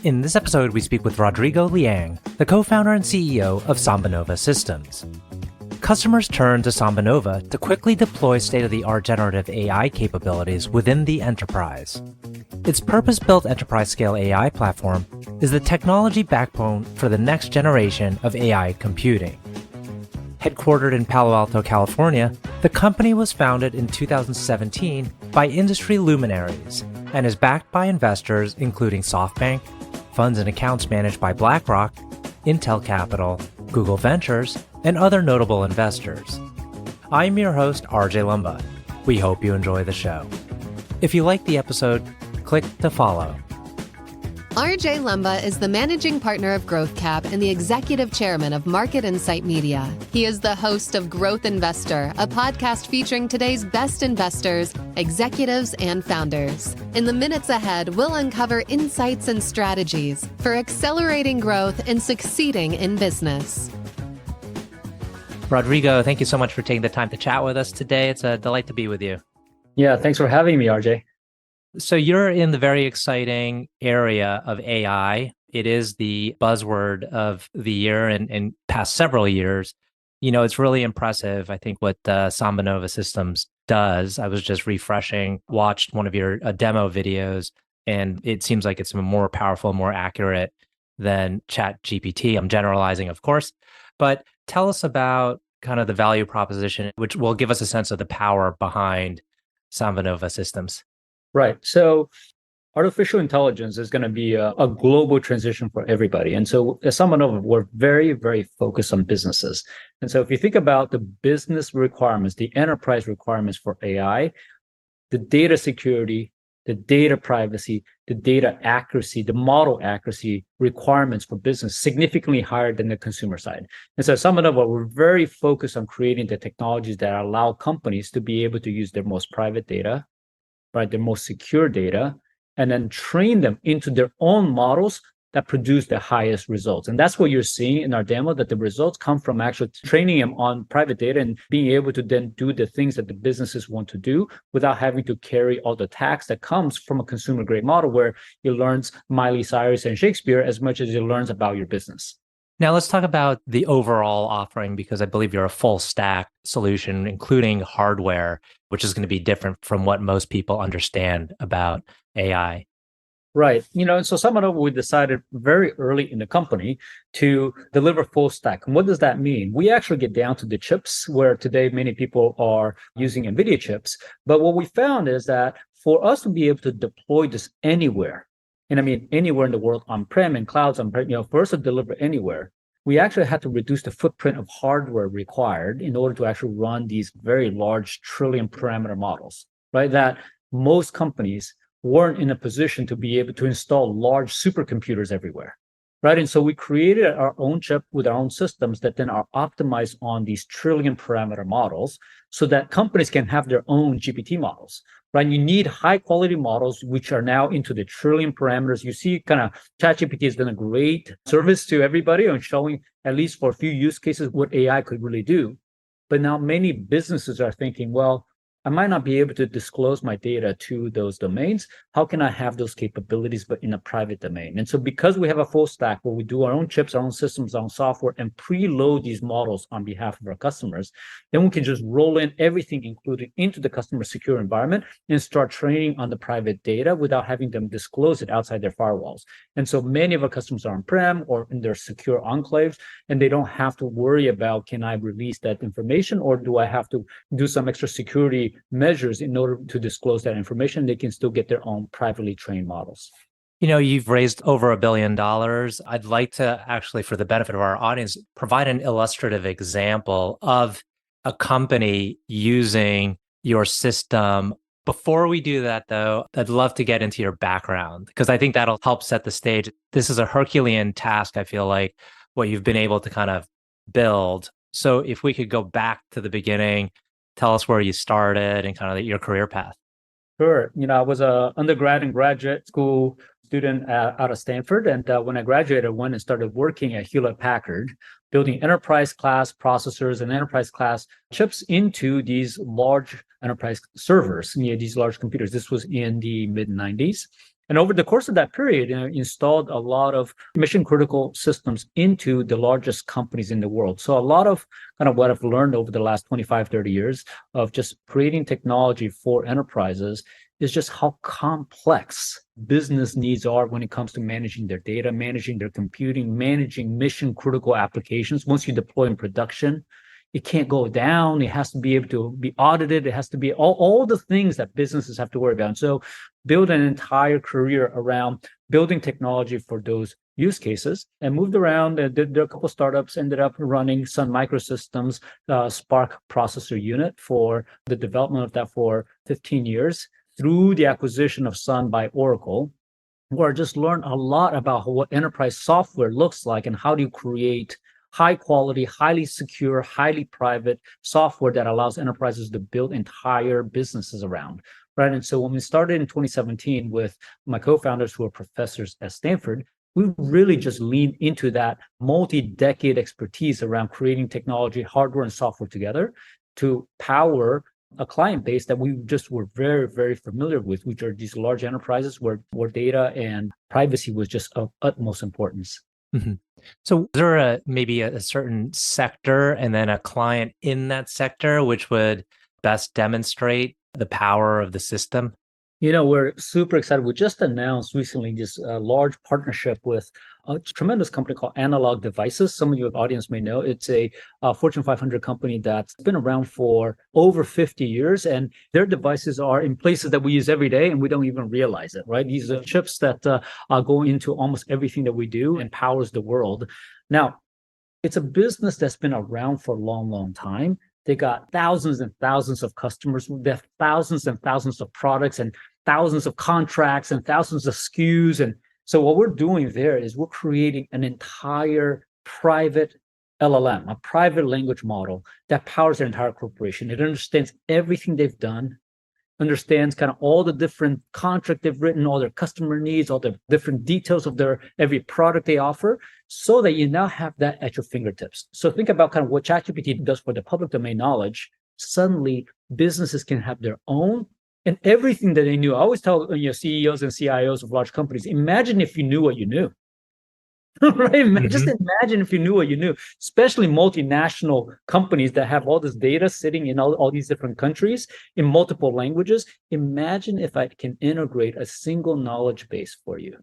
In this episode, we speak with Rodrigo Liang, the co-founder and CEO of SambaNova Systems. Customers turn to SambaNova to quickly deploy state-of-the-art generative AI capabilities within the enterprise. Its purpose-built enterprise-scale AI platform is the technology backbone for the next generation of AI computing. Headquartered in Palo Alto, California, the company was founded in 2017 by industry luminaries and is backed by investors including SoftBank, funds and accounts managed by BlackRock, Intel Capital, Google Ventures, and other notable investors. I'm your host, RJ Lumba. We hope you enjoy the show. If you like the episode, click to follow. RJ Lumba is the managing partner of GrowthCap and the executive chairman of Market Insight Media. He is the host of Growth Investor, a podcast featuring today's best investors, executives, and founders. In the minutes ahead, we'll uncover insights and strategies for accelerating growth and succeeding in business. Rodrigo, thank you so much for taking the time to chat with us today. It's a delight to be with you. Yeah, thanks for having me, RJ. So you're in the very exciting area of AI. It is the buzzword of the year and past several years. You know, it's really impressive, I think, what SambaNova Systems does. I was just watched one of your demo videos, and it seems like it's more powerful, more accurate than ChatGPT. I'm generalizing, of course, but tell us about kind of the value proposition, which will give us a sense of the power behind SambaNova Systems. Right. So artificial intelligence is going to be a global transition for everybody. And so at SambaNova, we're very, very focused on businesses. And so if you think about the business requirements, the enterprise requirements for AI, the data security, the data privacy, the data accuracy, the model accuracy requirements for business significantly higher than the consumer side. And so at SambaNova, we're very focused on creating the technologies that allow companies to be able to use their most private data, right, their most secure data, and then train them into their own models that produce the highest results. And that's what you're seeing in our demo, that the results come from actually training them on private data and being able to then do the things that the businesses want to do without having to carry all the tax that comes from a consumer grade model where it learns Miley Cyrus and Shakespeare as much as it learns about your business. Now let's talk about the overall offering, because I believe you're a full stack solution, including hardware, which is going to be different from what most people understand about AI. Right. You know, so SambaNova, we decided very early in the company to deliver full stack. And what does that mean? We actually get down to the chips, where today many people are using NVIDIA chips. But what we found is that for us to be able to deploy this anywhere, and I mean anywhere in the world, on-prem and clouds, for us to deliver anywhere, we actually had to reduce the footprint of hardware required in order to actually run these very large trillion parameter models, right? That most companies weren't in a position to be able to install large supercomputers everywhere, right? And so we created our own chip with our own systems that then are optimized on these trillion parameter models so that companies can have their own GPT models, right? You need high quality models, which are now into the trillion parameters. You see kind of ChatGPT has done a great service to everybody on showing, at least for a few use cases, what AI could really do. But now many businesses are thinking, well, I might not be able to disclose my data to those domains. How can I have those capabilities, but in a private domain? And so because we have a full stack where we do our own chips, our own systems, our own software, and preload these models on behalf of our customers, then we can just roll in everything included into the customer secure environment and start training on the private data without having them disclose it outside their firewalls. And so many of our customers are on-prem or in their secure enclaves, and they don't have to worry about, can I release that information, or do I have to do some extra security measures in order to disclose that information? They can still get their own privately trained models. You know, you've raised over $1 billion. I'd like to actually, for the benefit of our audience, provide an illustrative example of a company using your system. Before we do that, though, I'd love to get into your background, because I think that'll help set the stage. This is a Herculean task, I feel like, what you've been able to kind of build. So if we could go back to the beginning, tell us where you started and kind of your career path. Sure. You know, I was a undergrad and graduate school student out of Stanford. And when I graduated, I went and started working at Hewlett-Packard, building enterprise class processors and enterprise class chips into these large enterprise servers, these large computers. This was in the mid 90s. And over the course of that period, installed a lot of mission critical systems into the largest companies in the world. So a lot of kind of what I've learned over the last 25, 30 years of just creating technology for enterprises is just how complex business needs are when it comes to managing their data, managing their computing, managing mission critical applications. Once you deploy in production, it can't go down. It has to be able to be audited. It has to be all the things that businesses have to worry about. And so build an entire career around building technology for those use cases and moved around. Did a couple of startups, ended up running Sun Microsystems Spark processor unit for the development of that for 15 years through the acquisition of Sun by Oracle, where I just learned a lot about what enterprise software looks like and how do you create high quality, highly secure, highly private software that allows enterprises to build entire businesses around, right? And so when we started in 2017 with my co-founders who are professors at Stanford, we really just leaned into that multi-decade expertise around creating technology, hardware and software together to power a client base that we just were very, very familiar with, which are these large enterprises where data and privacy was just of utmost importance. Mm-hmm. So is there maybe a certain sector and then a client in that sector which would best demonstrate the power of the system? We're super excited. We just announced recently this large partnership with a tremendous company called Analog Devices. Some of your audience may know. It's a Fortune 500 company that's been around for over 50 years, and their devices are in places that we use every day, and we don't even realize it, right? These are chips that go into almost everything that we do and powers the world. Now, it's a business that's been around for a long, long time. They got thousands and thousands of customers. They have thousands and thousands of products and thousands of contracts and thousands of SKUs. And so what we're doing there is we're creating an entire private LLM, a private language model that powers their entire corporation. It understands everything they've done, understands kind of all the different contract they've written, all their customer needs, all the different details of their every product they offer, so that you now have that at your fingertips. So think about kind of what ChatGPT does for the public domain knowledge. Suddenly, businesses can have their own and everything that they knew. I always tell CEOs and CIOs of large companies, imagine if you knew what you knew. Right? Mm-hmm. Just imagine if you knew what you knew, especially multinational companies that have all this data sitting in all these different countries in multiple languages. Imagine if I can integrate a single knowledge base for you.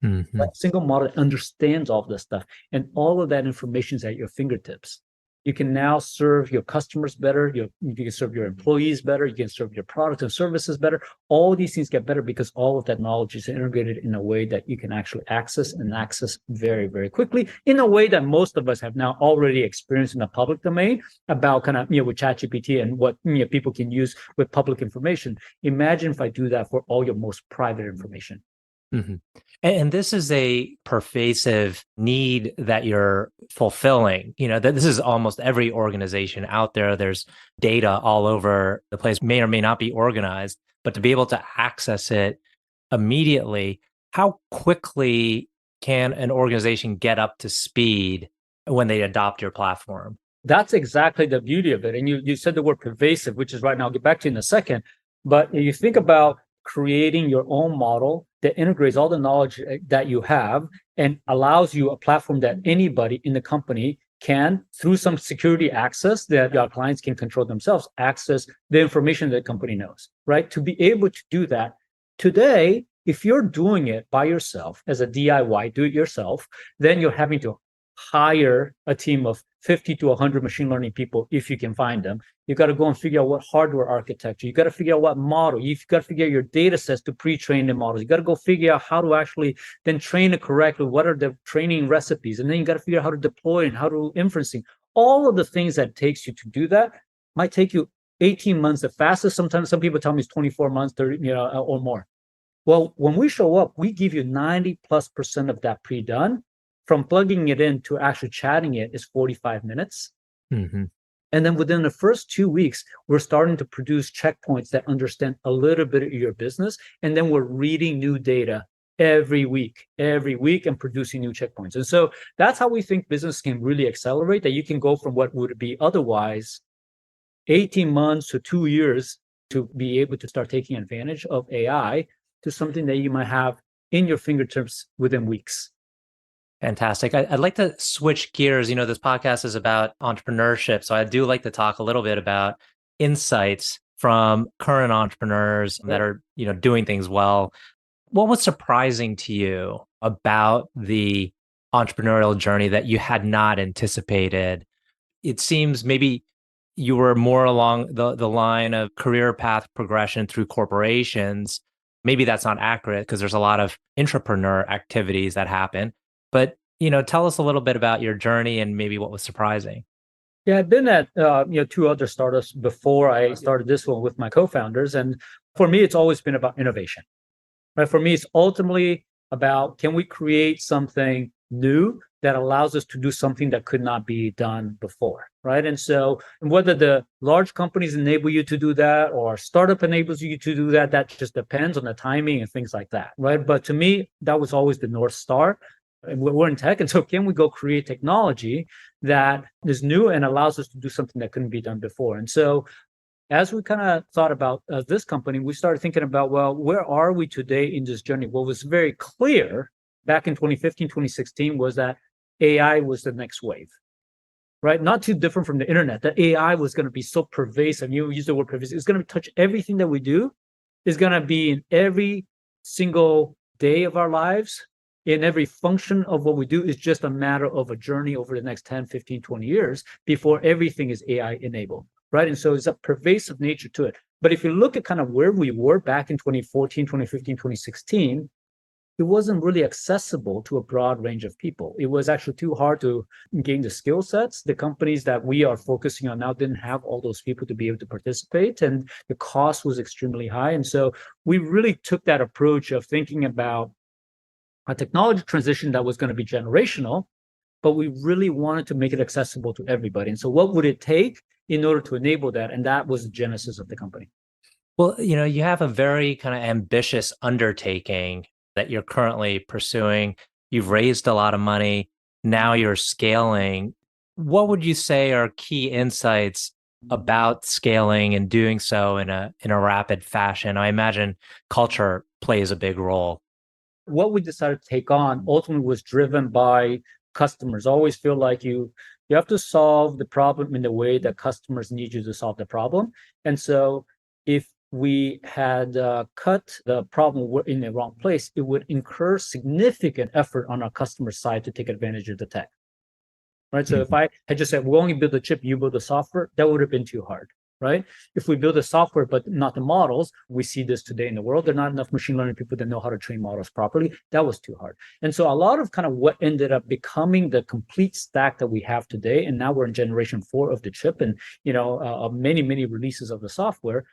Mm-hmm. A single model that understands all this stuff, and all of that information is at your fingertips. You can now serve your customers better. You can serve your employees better. You can serve your products and services better. All these things get better because all of that knowledge is integrated in a way that you can actually access very, very quickly, in a way that most of us have now already experienced in the public domain about kind of, with ChatGPT and what people can use with public information. Imagine if I do that for all your most private information. Mm-hmm. And this is a pervasive need that you're fulfilling. That this is almost every organization out there. There's data all over the place, may or may not be organized, but to be able to access it immediately, how quickly can an organization get up to speed when they adopt your platform? That's exactly the beauty of it. And you said the word pervasive, which is right now, I'll get back to you in a second. But you think about creating your own model that integrates all the knowledge that you have and allows you a platform that anybody in the company can, through some security access that your clients can control themselves, access the information that the company knows, right? To be able to do that today, if you're doing it by yourself as a DIY, do it yourself, then you're having to hire a team of 50 to 100 machine learning people if you can find them. You got to go and figure out what hardware architecture. You got to figure out what model. You've got to figure out your data sets to pre-train the models. You got to go figure out how to actually then train it correctly. What are the training recipes? And then you got to figure out how to deploy and how to inferencing. All of the things that it takes you to do that might take you 18 months the fastest. Sometimes some people tell me it's 24 months, 30, or more. Well, when we show up, we give you 90+% of that pre-done. From plugging it in to actually chatting it is 45 minutes. Mm-hmm. And then within the first 2 weeks, we're starting to produce checkpoints that understand a little bit of your business. And then we're reading new data every week and producing new checkpoints. And so that's how we think business can really accelerate, that you can go from what would be otherwise 18 months to 2 years to be able to start taking advantage of AI to something that you might have in your fingertips within weeks. Fantastic. I'd like to switch gears. This podcast is about entrepreneurship. So I do like to talk a little bit about insights from current entrepreneurs that are, doing things well. What was surprising to you about the entrepreneurial journey that you had not anticipated? It seems maybe you were more along the line of career path progression through corporations. Maybe that's not accurate because there's a lot of intrapreneur activities that happen. But, tell us a little bit about your journey and maybe what was surprising. Yeah, I've been at two other startups before I started this one with my co-founders, and for me, it's always been about innovation. Right? For me, it's ultimately about, can we create something new that allows us to do something that could not be done before, right? And so whether the large companies enable you to do that or startup enables you to do that, that just depends on the timing and things like that, right? But to me, that was always the North Star. And we're in tech, and so can we go create technology that is new and allows us to do something that couldn't be done before? And so as we kind of thought about this company, we started thinking about, well, where are we today in this journey? What was very clear back in 2015, 2016 was that AI was the next wave, right? Not too different from the internet, that AI was going to be so pervasive. You use the word pervasive. It's going to touch everything that we do. It's going to be in every single day of our lives. In every function of what we do. Is just a matter of a journey over the next 10, 15, 20 years before everything is AI enabled, right? And so it's a pervasive nature to it. But if you look at kind of where we were back in 2014, 2015, 2016, it wasn't really accessible to a broad range of people. It was actually too hard to gain the skill sets. The companies that we are focusing on now didn't have all those people to be able to participate, and the cost was extremely high. And so we really took that approach of thinking about a technology transition that was going to be generational, but we really wanted to make it accessible to everybody. And so what would it take in order to enable that? And that was the genesis of the company. Well, you have a very kind of ambitious undertaking that you're currently pursuing. You've raised a lot of money. Now you're scaling. What would you say are key insights about scaling and doing so in a rapid fashion? I imagine culture plays a big role. What we decided to take on ultimately was driven by customers. Always feel like you have to solve the problem in the way that customers need you to solve the problem. And so if we had cut the problem in the wrong place, it would incur significant effort on our customer side to take advantage of the tech. Right. So if I had just said, we'll only build the chip, you build the software, that would have been too hard. Right? If we build the software, but not the models, we see this today in the world. There are not enough machine learning people that know how to train models properly. That was too hard. And so a lot of kind of what ended up becoming the complete stack that we have today, and now we're in generation 4 of the chip, and many, many releases of the software,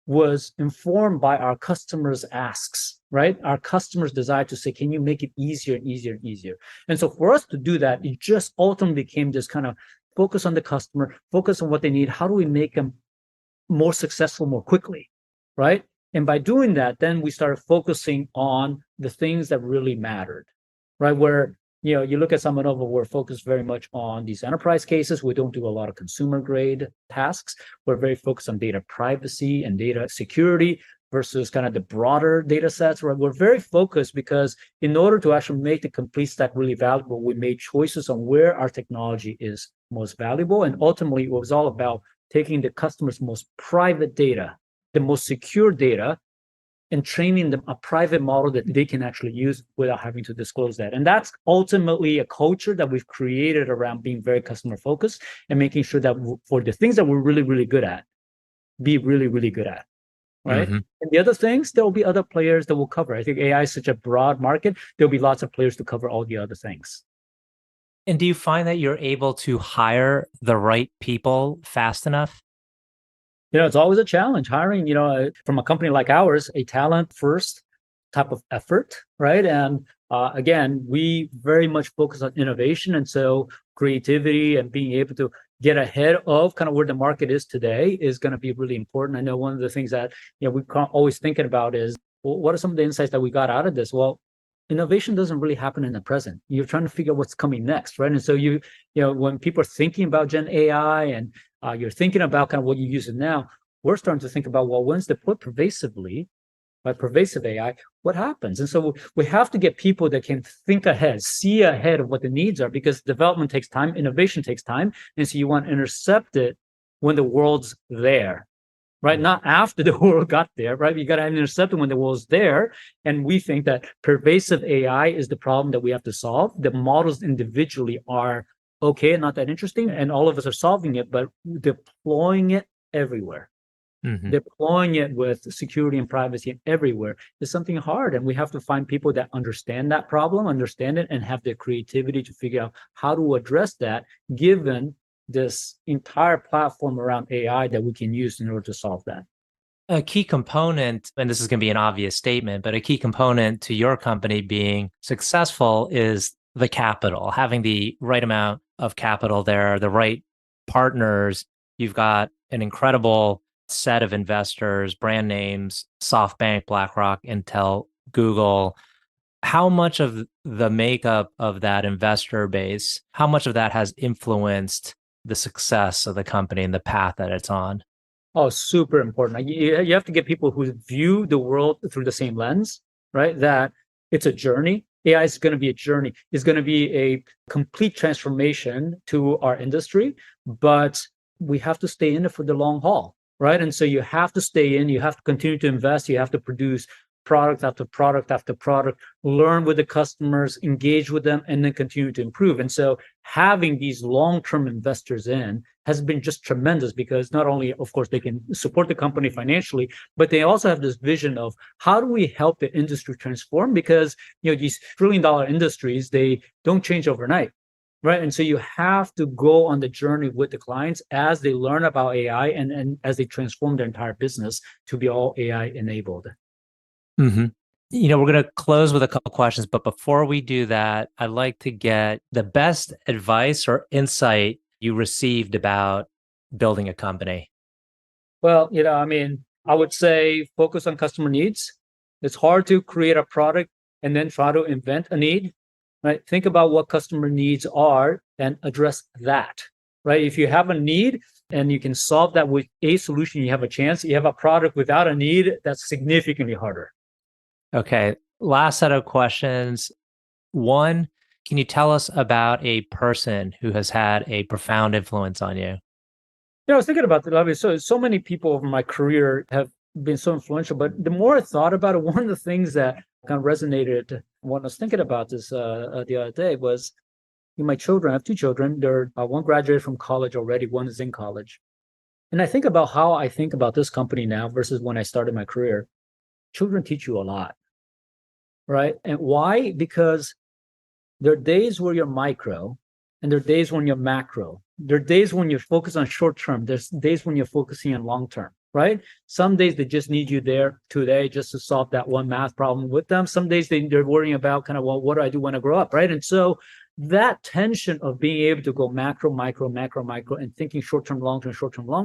was informed by our customers' asks, right? Our customers' desire to say, can you make it easier and easier and easier? And so for us to do that, it just ultimately became this kind of focus on the customer, focus on what they need. How do we make them more successful more quickly, right? And by doing that, then we started focusing on the things that really mattered, right? Where, you look at SambaNova, we're focused very much on these enterprise cases. We don't do a lot of consumer grade tasks. We're very focused on data privacy and data security versus kind of the broader data sets, right? We're very focused because in order to actually make the complete stack really valuable, we made choices on where our technology is most valuable. And ultimately, it was all about taking the customer's most private data, the most secure data, and training them a private model that they can actually use without having to disclose that. And that's ultimately a culture that we've created around being very customer focused and making sure that for the things that we're really, really good at, be really, really good at. Right. Mm-hmm. And the other things, there will be other players that will cover. I think AI is such a broad market. There'll be lots of players to cover all the other things. And do you find that you're able to hire the right people fast enough? It's always a challenge hiring, from a company like ours, a talent first type of effort, right? And again, we very much focus on innovation. And so creativity and being able to get ahead of kind of where the market is today is going to be really important. I know one of the things that we're always thinking about is, well, what are some of the insights that we got out of this? Well, innovation doesn't really happen in the present. You're trying to figure out what's coming next, right? And so when people are thinking about Gen AI and you're thinking about kind of what you use it now, we're starting to think about, well, when's deployed pervasively, by pervasive AI, what happens? And so we have to get people that can think ahead, see ahead of what the needs are, because development takes time, innovation takes time. And so you want to intercept it when the world's there, right? Not after the world got there, right? You got to intercept it when the world's there. And we think that pervasive AI is the problem that we have to solve. The models individually are okay, not that interesting, and all of us are solving it, but deploying it everywhere. Deploying it with security and privacy everywhere is something hard. And we have to find people that understand that problem, understand it, and have the creativity to figure out how to address that, given this entire platform around AI that we can use in order to solve that. A key component, and this is going to be an obvious statement, but a key component to your company being successful is the capital, having the right amount of capital there, the right partners. You've got an incredible set of investors, brand names, SoftBank, BlackRock, Intel, Google. How much of the makeup of that investor base, how much of that has influenced the success of the company and the path that it's on? Oh, super important. You have to get people who view the world through the same lens, right? That it's a journey. AI is going to be a journey. It's going to be a complete transformation to our industry, but we have to stay in it for the long haul, right? And so you have to stay in, you have to continue to invest, you have to produce product after product after product, learn with the customers, engage with them, and then continue to improve. And so having these long-term investors in has been just tremendous, because not only, of course, they can support the company financially, but they also have this vision of how do we help the industry transform? Because, these trillion-dollar industries, they don't change overnight. Right. And so you have to go on the journey with the clients as they learn about AI and as they transform their entire business to be all AI enabled. We're going to close with a couple questions, but before we do that, I'd like to get the best advice or insight you received about building a company. Well, I would say focus on customer needs. It's hard to create a product and then try to invent a need, right? Think about what customer needs are and address that, right? If you have a need and you can solve that with a solution, you have a chance. You have a product without a need, that's significantly harder. Okay, last set of questions. One, can you tell us about a person who has had a profound influence on you? I was thinking about that. So many people over my career have been so influential, but the more I thought about it, one of the things that kind of resonated when I was thinking about this the other day was my children. I have two children. They're one graduated from college already, one is in college. And I think about how I think about this company now versus when I started my career. Children teach you a lot. Right. And why? Because there are days where you're micro and there are days when you're macro. There are days when you're focused on short term. There's days when you're focusing on long term. Right. Some days they just need you there today just to solve that one math problem with them. Some days they're worrying about kind of, well, what do I do when I grow up? Right. And so that tension of being able to go macro, micro, macro, micro, and thinking short term, long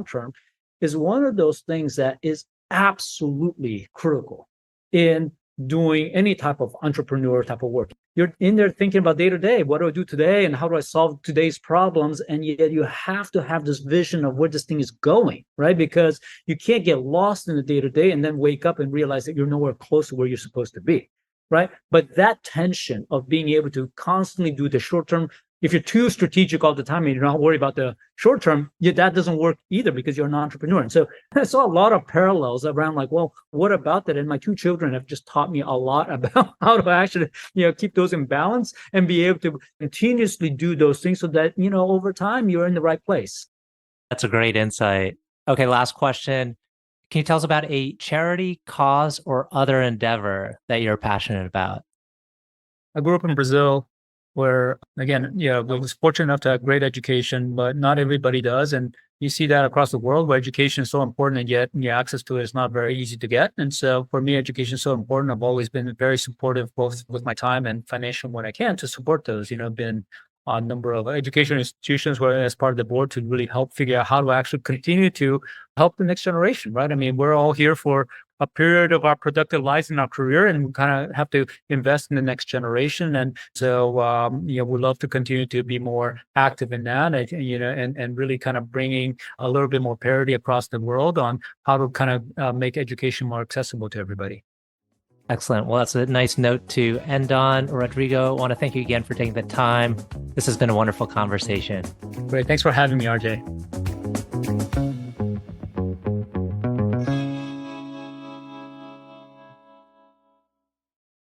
term is one of those things that is absolutely critical in doing any type of entrepreneur type of work. You're in there thinking about day to day, what do I do today and how do I solve today's problems? And yet you have to have this vision of where this thing is going, right? Because you can't get lost in the day to day and then wake up and realize that you're nowhere close to where you're supposed to be, right? But that tension of being able to constantly do the short term, if you're too strategic all the time and you're not worried about the short term, that doesn't work either because you're an entrepreneur. And so I saw a lot of parallels around like, well, what about that? And my two children have just taught me a lot about how to actually, keep those in balance and be able to continuously do those things so that, over time you're in the right place. That's a great insight. Okay, last question. Can you tell us about a charity, cause, or other endeavor that you're passionate about? I grew up in Brazil, where, again, I was fortunate enough to have great education, but not everybody does. And you see that across the world where education is so important, and yet access to it is not very easy to get. And so for me, education is so important. I've always been very supportive, both with my time and financial when I can, to support those. I've been on a number of education institutions where as part of the board to really help figure out how to actually continue to help the next generation, right? I mean, we're all here for a period of our productive lives in our career, and we kind of have to invest in the next generation. And so, we love to continue to be more active in that, and really kind of bringing a little bit more parity across the world on how to kind of make education more accessible to everybody. Excellent. Well, that's a nice note to end on. Rodrigo, I want to thank you again for taking the time. This has been a wonderful conversation. Great. Thanks for having me, RJ.